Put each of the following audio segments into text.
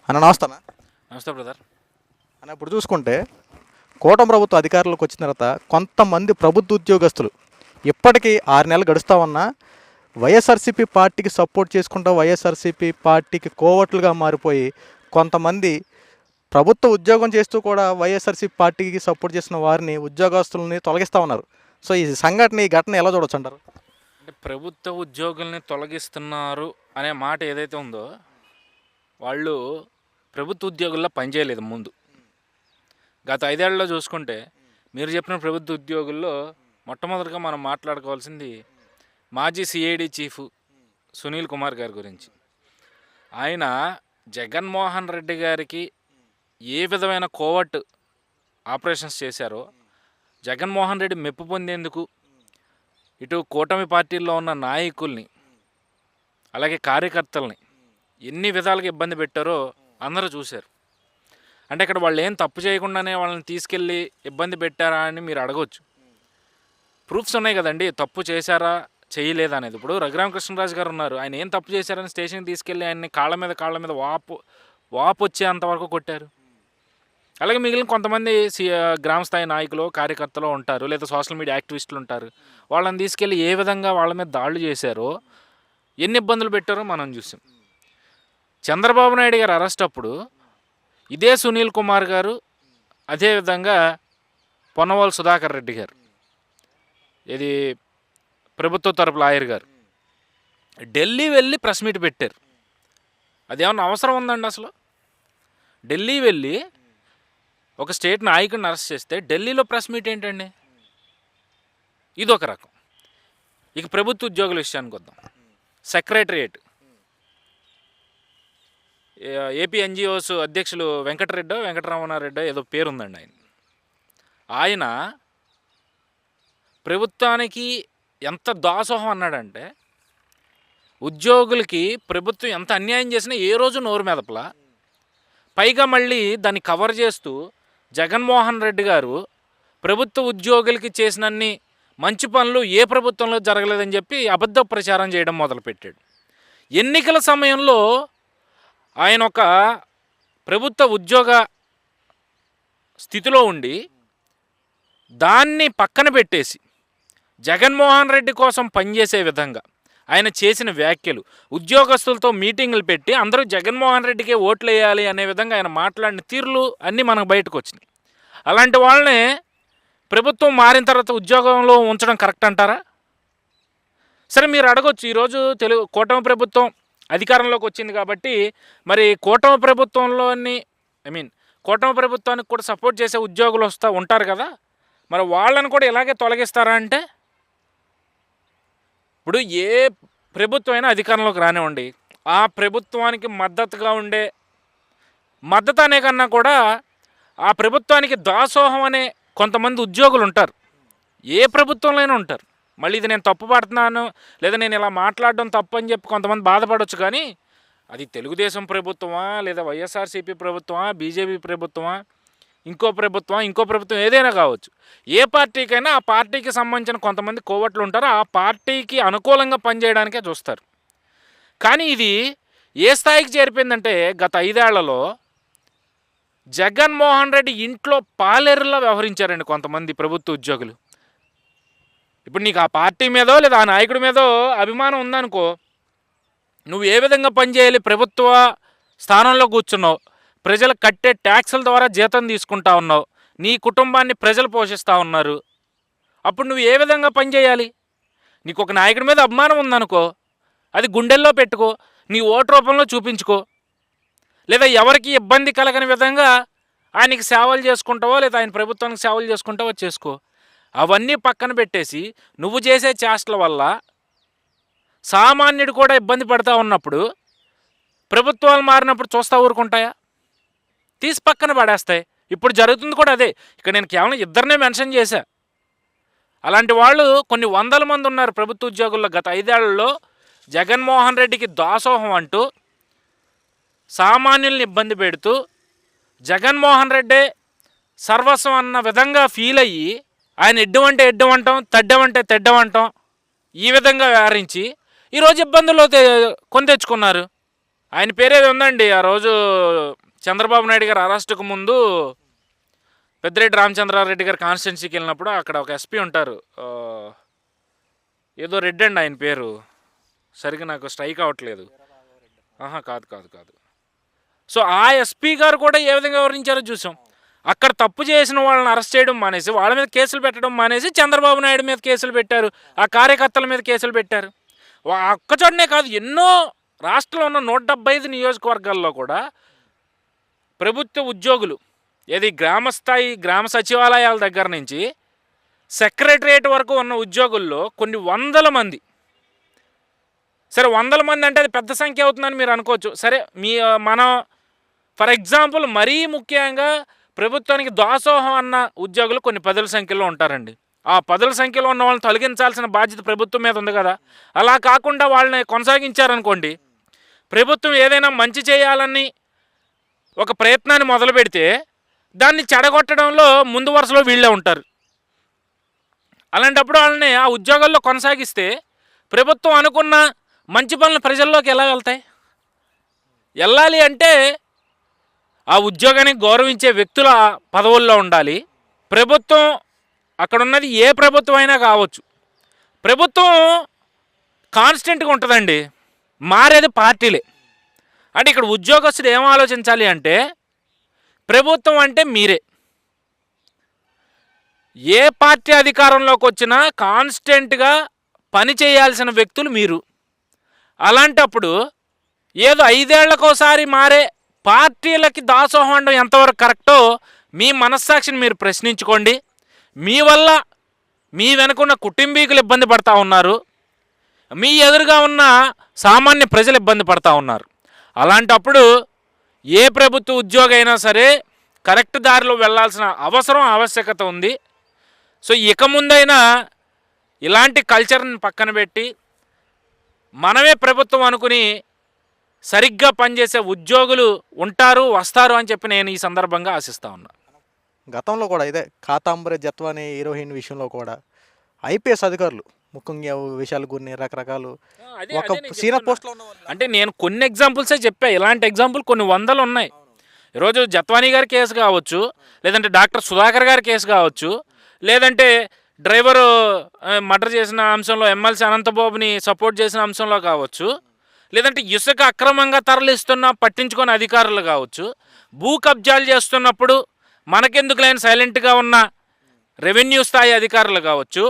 అన్న నమస్తేనా. నమస్తే బ్రదర్. అన్న ఇప్పుడు చూసుకుంటే కూటమి ప్రభుత్వం అధికారంలోకి వచ్చిన తర్వాత కొంతమంది ప్రభుత్వ ఉద్యోగస్తులు ఇప్పటికీ 6 నెలలు గడుస్తూ ఉన్నా వైఎస్ఆర్సీపీ పార్టీకి సపోర్ట్ చేసుకుంటూ వైఎస్ఆర్సీపీ పార్టీకి కోవట్లుగా మారిపోయి కొంతమంది ప్రభుత్వ ఉద్యోగం చేస్తూ కూడా వైఎస్ఆర్సీపీ పార్టీకి సపోర్ట్ చేసిన వారిని ఉద్యోగస్తులని తొలగిస్తూ ఉన్నారు. సో ఈ సంఘటన ఈ ఘటన ఎలా చూడొచ్చు అంటారు? అంటే ప్రభుత్వ ఉద్యోగుల్ని తొలగిస్తున్నారు అనే మాట ఏదైతే ఉందో వాళ్ళు ప్రభుత్వ ఉద్యోగుల్లో పనిచేయలేదు ముందు. గత 5 ఏళ్లలో చూసుకుంటే మీరు చెప్పిన ప్రభుత్వ ఉద్యోగుల్లో మొట్టమొదటిగా మనం మాట్లాడుకోవాల్సింది మాజీ సిఐడి చీఫ్ సునీల్ కుమార్ గారి గురించి. ఆయన జగన్మోహన్ రెడ్డి గారికి ఏ విధమైన కోవర్ట్ ఆపరేషన్స్ చేశారో, జగన్మోహన్ రెడ్డి మెప్పు పొందేందుకు ఇటు కూటమి పార్టీల్లో ఉన్న నాయకుల్ని అలాగే కార్యకర్తల్ని ఎన్ని విధాలుగా ఇబ్బంది పెట్టారో అందరూ చూశారు. అంటే ఇక్కడ వాళ్ళు ఏం తప్పు చేయకుండానే వాళ్ళని తీసుకెళ్ళి ఇబ్బంది పెట్టారా అని మీరు అడగవచ్చు. ప్రూఫ్స్ ఉన్నాయి కదండి, తప్పు చేశారా చేయలేదా అనేది. ఇప్పుడు రఘురామకృష్ణరాజు గారు ఉన్నారు, ఆయన ఏం తప్పు చేశారని స్టేషన్కి తీసుకెళ్ళి ఆయన్ని కాళ్ళ మీద వాపు వచ్చేంతవరకు కొట్టారు. అలాగే మిగిలిన కొంతమంది గ్రామ స్థాయి నాయకులు కార్యకర్తలు ఉంటారు, లేదా సోషల్ మీడియా యాక్టివిస్టులు ఉంటారు. వాళ్ళని తీసుకెళ్ళి ఏ విధంగా వాళ్ళ మీద దాడులు చేశారో, ఎన్ని ఇబ్బందులు పెట్టారో మనం చూసాం. చంద్రబాబు నాయుడు గారు అరెస్ట్ అప్పుడు ఇదే సునీల్ కుమార్ గారు, అదేవిధంగా పొన్నవాళ్ళు సుధాకర్ రెడ్డి గారు, ఇది ప్రభుత్వ తరపు లాయర్ గారు ఢిల్లీ వెళ్ళి ప్రెస్ మీట్ పెట్టారు. అదేమన్నా అవసరం ఉందండి అసలు? ఢిల్లీ వెళ్ళి ఒక స్టేట్ నాయకుడిని అరెస్ట్ చేస్తే ఢిల్లీలో ప్రెస్ మీట్ ఏంటండి? ఇదొక రకం. ఇక ప్రభుత్వ ఉద్యోగుల విషయానికి వద్దాం. సెక్రటరియేట్ ఏపీ ఎన్జిఓస్ అధ్యక్షులు వెంకటరమణారెడ్డో ఏదో పేరుందండి ఆయన ప్రభుత్వానికి ఎంత దాసోహం అన్నాడంటే, ఉద్యోగులకి ప్రభుత్వం ఎంత అన్యాయం చేసినా ఏ రోజు నోరు మెదపలా. పైగా మళ్ళీ దాన్ని కవర్ చేస్తూ జగన్మోహన్ రెడ్డి గారు ప్రభుత్వ ఉద్యోగులకి చేసినన్ని మంచి పనులు ఏ ప్రభుత్వంలో జరగలేదని చెప్పి అబద్ధ ప్రచారం చేయడం మొదలుపెట్టాడు. ఎన్నికల సమయంలో ఆయన ఒక ప్రభుత్వ ఉద్యోగ స్థితిలో ఉండి దాన్ని పక్కన పెట్టేసి జగన్మోహన్ రెడ్డి కోసం పనిచేసే విధంగా ఆయన చేసిన వ్యాఖ్యలు, ఉద్యోగస్తులతో మీటింగులు పెట్టి అందరూ జగన్మోహన్ రెడ్డికే ఓట్లు వేయాలి అనే విధంగా ఆయన మాట్లాడిన తీరులు అన్నీ మనకు బయటకు వచ్చినాయి. అలాంటి వాళ్ళని ప్రభుత్వం మారిన తర్వాత ఉద్యోగంలో ఉంచడం కరెక్ట్ అంటారా? సరే, మీరు అడగొచ్చు, ఈరోజు కూటమి ప్రభుత్వం అధికారంలోకి వచ్చింది కాబట్టి మరి కూటమి ప్రభుత్వానికి కూడా సపోర్ట్ చేసే ఉద్యోగులు ఉంటారు కదా, మరి వాళ్ళని కూడా ఇలాగే తొలగిస్తారా అంటే, ఇప్పుడు ఏ ప్రభుత్వం అయినా అధికారంలోకి రానివ్వండి, ఆ ప్రభుత్వానికి మద్దతుగా ఉండే, మద్దతు అనే కన్నా కూడా ఆ ప్రభుత్వానికి దాసోహం అనే కొంతమంది ఉద్యోగులు ఉంటారు. ఏ ప్రభుత్వంలోనే ఉంటారు. మళ్ళీ ఇది నేను తప్పు పడుతున్నాను లేదా నేను ఇలా మాట్లాడడం తప్పు అని చెప్పి కొంతమంది బాధపడవచ్చు, కానీ అది తెలుగుదేశం ప్రభుత్వమా, లేదా వైఎస్ఆర్సీపీ ప్రభుత్వమా, బీజేపీ ప్రభుత్వమా, ఇంకో ప్రభుత్వం ఏదైనా కావచ్చు. ఏ పార్టీకైనా ఆ పార్టీకి సంబంధించిన కొంతమంది కోవట్లు ఉంటారు, ఆ పార్టీకి అనుకూలంగా పనిచేయడానికే చూస్తారు. కానీ ఇది ఏ స్థాయికి చేరిపోయిందంటే, గత 5 ఏళ్లలో జగన్మోహన్ రెడ్డి ఇంట్లో పాలేరులా వ్యవహరించారండి కొంతమంది ప్రభుత్వ ఉద్యోగులు. ఇప్పుడు నీకు ఆ పార్టీ మీదో లేదా ఆ నాయకుడి మీదో అభిమానం ఉందనుకో, నువ్వు ఏ విధంగా పనిచేయాలి, ప్రభుత్వ స్థానంలో కూర్చున్నావు, ప్రజలు కట్టే ట్యాక్సుల ద్వారా జీతం తీసుకుంటా ఉన్నావు, నీ కుటుంబాన్ని ప్రజలు పోషిస్తూ ఉన్నారు, అప్పుడు నువ్వు ఏ విధంగా పనిచేయాలి? నీకు ఒక నాయకుడి మీద అభిమానం ఉందనుకో, అది గుండెల్లో పెట్టుకో, నీ ఓటు రూపంలో చూపించుకో, లేదా ఎవరికి ఇబ్బంది కలగని విధంగా ఆయనకి సేవలు చేసుకుంటావో లేదా ఆయన ప్రభుత్వానికి సేవలు చేసుకుంటావో చేసుకో. అవన్నీ పక్కన పెట్టేసి నువ్వు చేసే చేష్టల వల్ల సామాన్యుడు కూడా ఇబ్బంది పడుతూ ఉన్నప్పుడు ప్రభుత్వాలు మారినప్పుడు చూస్తూ ఊరుకుంటాయా? తీసి పక్కన పడేస్తాయి. ఇప్పుడు జరుగుతుంది కూడా అదే. ఇక్కడ నేను కేవలం 2 మెన్షన్ చేశా. అలాంటి వాళ్ళు కొన్ని 100 మంది ఉన్నారు ప్రభుత్వ ఉద్యోగుల్లో. గత 5 ఏళ్లలో జగన్మోహన్ రెడ్డికి దాసోహం అంటూ సామాన్యుల్ని ఇబ్బంది పెడుతూ జగన్మోహన్ రెడ్డే సర్వస్వం అన్న విధంగా ఫీల్ అయ్యి ఆయన ఎడ్డమంటే ఎడ్డమంటాం, తెడ్డమంటే తెడ్డమంటాం, ఈ విధంగా వ్యవహరించి ఈరోజు ఇబ్బందుల్లో కొని తెచ్చుకున్నారు. ఆయన పేరేది ఉందండి. ఆ రోజు చంద్రబాబు నాయుడు గారు అరెస్టుకు ముందు పెద్దిరెడ్డి రామచంద్రారెడ్డి గారు కాన్స్టిట్యున్సీకి వెళ్ళినప్పుడు అక్కడ ఒక ఎస్పీ ఉంటారు. ఏదో రెడ్డి అండి ఆయన పేరు, సరిగ్గా నాకు స్ట్రైక్ అవ్వట్లేదు. కాదు కాదు కాదు. సో ఆ ఎస్పీ గారు కూడా ఏ విధంగా వివరించారో చూసాం. అక్కడ తప్పు చేసిన వాళ్ళని అరెస్ట్ చేయడం మానేసి వాళ్ళ మీద కేసులు పెట్టడం మానేసి చంద్రబాబు నాయుడు మీద కేసులు పెట్టారు, ఆ కార్యకర్తల మీద కేసులు పెట్టారు. ఒక్కచోటనే కాదు, ఎన్నో రాష్ట్రంలో ఉన్న 175 నియోజకవర్గాల్లో కూడా ప్రభుత్వ ఉద్యోగులు, ఏది గ్రామ సచివాలయాల దగ్గర నుంచి సెక్రటరియట్ వరకు ఉన్న ఉద్యోగుల్లో కొన్ని వందల మంది, సరే 100 మంది అంటే అది పెద్ద సంఖ్య అవుతుందని మీరు అనుకోవచ్చు. సరే మనం ఫర్ ఎగ్జాంపుల్ మరీ ముఖ్యంగా ప్రభుత్వానికి దాసోహం అన్న ఉద్యోగులు కొన్ని పదుల సంఖ్యలో ఉంటారండి. ఆ పదుల సంఖ్యలో ఉన్న వాళ్ళని తొలగించాల్సిన బాధ్యత ప్రభుత్వం మీద ఉంది కదా. అలా కాకుండా వాళ్ళని కొనసాగించారనుకోండి, ప్రభుత్వం ఏదైనా మంచి చేయాలని ఒక ప్రయత్నాన్ని మొదలు పెడితే దాన్ని చెడగొట్టడంలో ముందు వరుసలో వీళ్ళే ఉంటారు. అలాంటప్పుడు వాళ్ళని ఆ ఉద్యోగాల్లో కొనసాగిస్తే ప్రభుత్వం అనుకున్న మంచి పనులు ప్రజల్లోకి ఎలా వెళ్తాయి? వెళ్ళాలి అంటే ఆ ఉద్యోగానికి గౌరవించే వ్యక్తుల పదవుల్లో ఉండాలి. ప్రభుత్వం అక్కడ ఉన్నది ఏ ప్రభుత్వం అయినా కావచ్చు, ప్రభుత్వం కాన్స్టెంట్గా ఉంటుందండి, మారేది పార్టీలే. అంటే ఇక్కడ ఉద్యోగస్తుడు ఏం ఆలోచించాలి అంటే, ప్రభుత్వం అంటే మీరే. ఏ పార్టీ అధికారంలోకి వచ్చినా కాన్స్టెంట్గా పని చేయాల్సిన వ్యక్తులు మీరు. అలాంటప్పుడు ఏదో 5 ఏళ్లకోసారి మారే పార్టీలకి దాసోహం అనడం ఎంతవరకు కరెక్టో మీ మనస్సాక్షిని మీరు ప్రశ్నించుకోండి. మీ వల్ల మీ వెనుకున్న కుటుంబీకులు ఇబ్బంది పడతా ఉన్నారు, మీ ఎదురుగా ఉన్న సామాన్య ప్రజలు ఇబ్బంది పడతా ఉన్నారు. అలాంటప్పుడు ఏ ప్రభుత్వ ఉద్యోగి అయినా సరే కరెక్ట్ దారిలో వెళ్ళాల్సిన అవసరం ఆవశ్యకత ఉంది. సో ఇక ముందైనా ఇలాంటి కల్చర్ని పక్కన పెట్టి మనమే ప్రభుత్వం అనుకుని సరిగ్గా పనిచేసే ఉద్యోగులు ఉంటారు, వస్తారు అని చెప్పి నేను ఈ సందర్భంగా ఆశిస్తా ఉన్నా. గతంలో కూడా ఇదే కాతాంబరి జత్వాని హీరోయిన్ విషయంలో కూడా ఐపీఎస్ అధికారులు ముఖ్యంగా విషయాలు కొన్ని రకరకాలు ఒక సీనియర్ పోస్ట్లో ఉన్న అంటే నేను కొన్ని ఎగ్జాంపుల్సే చెప్పా, ఇలాంటి ఎగ్జాంపుల్ కొన్ని వందలు ఉన్నాయి. ఈరోజు జత్వానీ గారి కేసు కావచ్చు, లేదంటే డాక్టర్ సుధాకర్ గారి కేసు కావచ్చు, లేదంటే డ్రైవరు మర్డర్ చేసిన అంశంలో ఎమ్మెల్సీ అనంతబాబుని సపోర్ట్ చేసిన అంశంలో కావచ్చు, లేదంటే ఇసుక అక్రమంగా తరలిస్తున్న పట్టించుకొని అధికారులు కావచ్చు, భూ కబ్జాలు చేస్తున్నప్పుడు మనకెందుకు లేని సైలెంట్గా ఉన్న రెవెన్యూ స్థాయి అధికారులు కావచ్చు,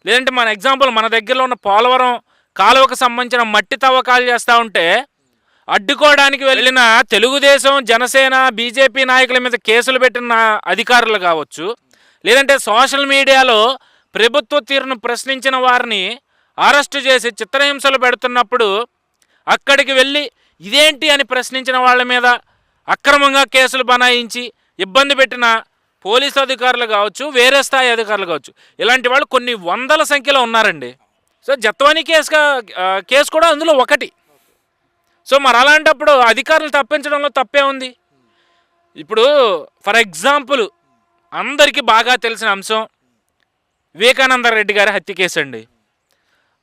లేదంటే మన ఎగ్జాంపుల్ మన దగ్గరలో ఉన్న పోలవరం కాలువకు సంబంధించిన మట్టి తవ్వకాలు చేస్తూ ఉంటే అడ్డుకోవడానికి వెళ్ళిన తెలుగుదేశం, జనసేన, బీజేపీ నాయకుల మీద కేసులు పెట్టిన అధికారులు కావచ్చు, లేదంటే సోషల్ మీడియాలో ప్రభుత్వ తీరును ప్రశ్నించిన వారిని అరెస్టు చేసి చిత్రహింసలు పెడుతున్నప్పుడు అక్కడికి వెళ్ళి ఇదేంటి అని ప్రశ్నించిన వాళ్ళ మీద అక్రమంగా కేసులు బనాయించి ఇబ్బంది పెట్టిన పోలీసు అధికారులు కావచ్చు, వేరే స్థాయి అధికారులు కావచ్చు, ఇలాంటి వాళ్ళు కొన్ని వందల సంఖ్యలో ఉన్నారండి. సో జత్వానీ కేసు కూడా అందులో ఒకటి. సో మరి అలాంటప్పుడు అధికారులు తప్పించడంలో తప్పే ఉంది. ఇప్పుడు ఫర్ ఎగ్జాంపుల్ అందరికీ బాగా తెలిసిన అంశం వివేకానంద రెడ్డి గారి హత్య కేసు అండి.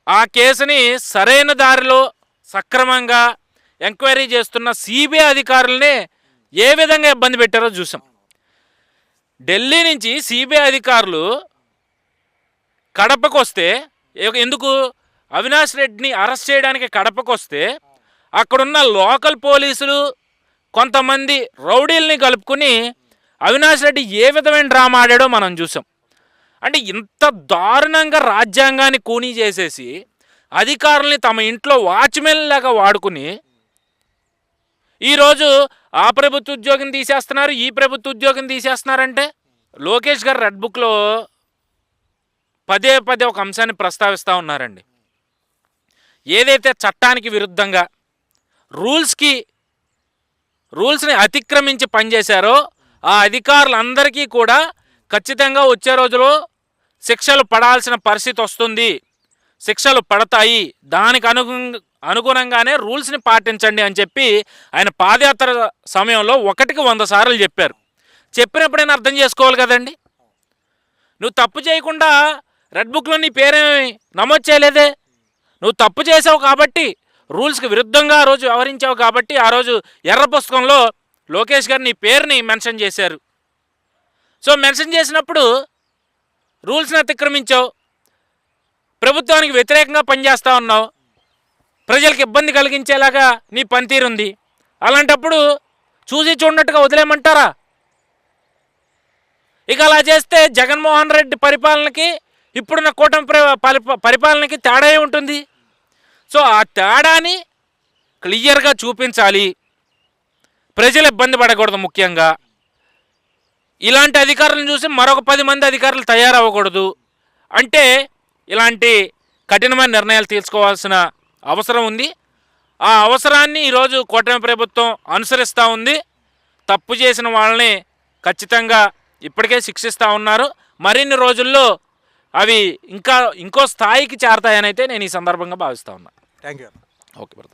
ఆ కేసుని సరైన దారిలో సక్రమంగా ఎంక్వైరీ చేస్తున్న సిబిఐ అధికారులనే ఏ విధంగా ఇబ్బంది పెట్టారో చూసాం. ఢిల్లీ నుంచి సిబిఐ అధికారులు కడపకు వస్తే, ఎందుకు అవినాష్ రెడ్డిని అరెస్ట్ చేయడానికి కడపకు వస్తే అక్కడున్న లోకల్ పోలీసులు కొంతమంది రౌడీల్ని కలుపుకుని అవినాష్ రెడ్డి ఏ విధమైన డ్రామా ఆడాడో మనం చూసాం. అంటే ఇంత దారుణంగా రాజ్యాంగాన్ని కూనీ చేసేసి అధికారుల్ని తమ ఇంట్లో వాచ్మెన్ లాగా వాడుకుని ఈరోజు ఆ ప్రభుత్వ ఉద్యోగిని తీసేస్తున్నారు, ఈ ప్రభుత్వ ఉద్యోగిని తీసేస్తున్నారంటే లోకేష్ గారు రెడ్ బుక్లో పదే పదే ఒక అంశాన్ని ప్రస్తావిస్తూ ఉన్నారండి. ఏదైతే చట్టానికి విరుద్ధంగా రూల్స్ని అతిక్రమించి పనిచేశారో ఆ అధికారులందరికీ కూడా ఖచ్చితంగా వచ్చే రోజులో శిక్షలు పడాల్సిన పరిస్థితి వస్తుంది, శిక్షలు పడతాయి, దానికి అనుగుణంగానే రూల్స్ని పాటించండి అని చెప్పి ఆయన పాదయాత్ర సమయంలో 1కి 100 సార్లు చెప్పారు. చెప్పినప్పుడైనా అర్థం చేసుకోవాలి కదండి. నువ్వు తప్పు చేయకుండా రెడ్ బుక్లో నీ పేరేమి నమోదు చేయలేదే, నువ్వు తప్పు చేసావు కాబట్టి రూల్స్కి విరుద్ధంగా ఆ రోజు వ్యవహరించావు కాబట్టి ఆ రోజు ఎర్ర పుస్తకంలో లోకేష్ గారు నీ పేరుని మెన్షన్ చేశారు. సో మెన్షన్ చేసినప్పుడు రూల్స్ని అతిక్రమించావు, ప్రభుత్వానికి వ్యతిరేకంగా పనిచేస్తూ ఉన్నావు, ప్రజలకు ఇబ్బంది కలిగించేలాగా నీ పనితీరుంది. అలాంటప్పుడు చూసి చూడనట్టుగా వదిలేయమంటారా? ఇక అలా చేస్తే జగన్మోహన్ రెడ్డి పరిపాలనకి ఇప్పుడున్న కూటమి పరిపాలనకి తేడా ఉంటుంది. సో ఆ తేడాని క్లియర్గా చూపించాలి. ప్రజలు ఇబ్బంది పడకూడదు. ముఖ్యంగా ఇలాంటి అధికారులను చూసి మరొక 10 మంది అధికారులు తయారవ్వకూడదు. అంటే ఇలాంటి కఠినమైన నిర్ణయాలు తీసుకోవాల్సిన అవసరం ఉంది. ఆ అవసరాన్ని ఈరోజు కూటమి ప్రభుత్వం అనుసరిస్తూ ఉంది. తప్పు చేసిన వాళ్ళని ఖచ్చితంగా ఇప్పటికే శిక్షిస్తూ ఉన్నారు. మరిన్ని రోజుల్లో అవి ఇంకో స్థాయికి చేరతాయని అయితే నేను ఈ సందర్భంగా భావిస్తూ ఉన్నాను. Thank you. Okay brother.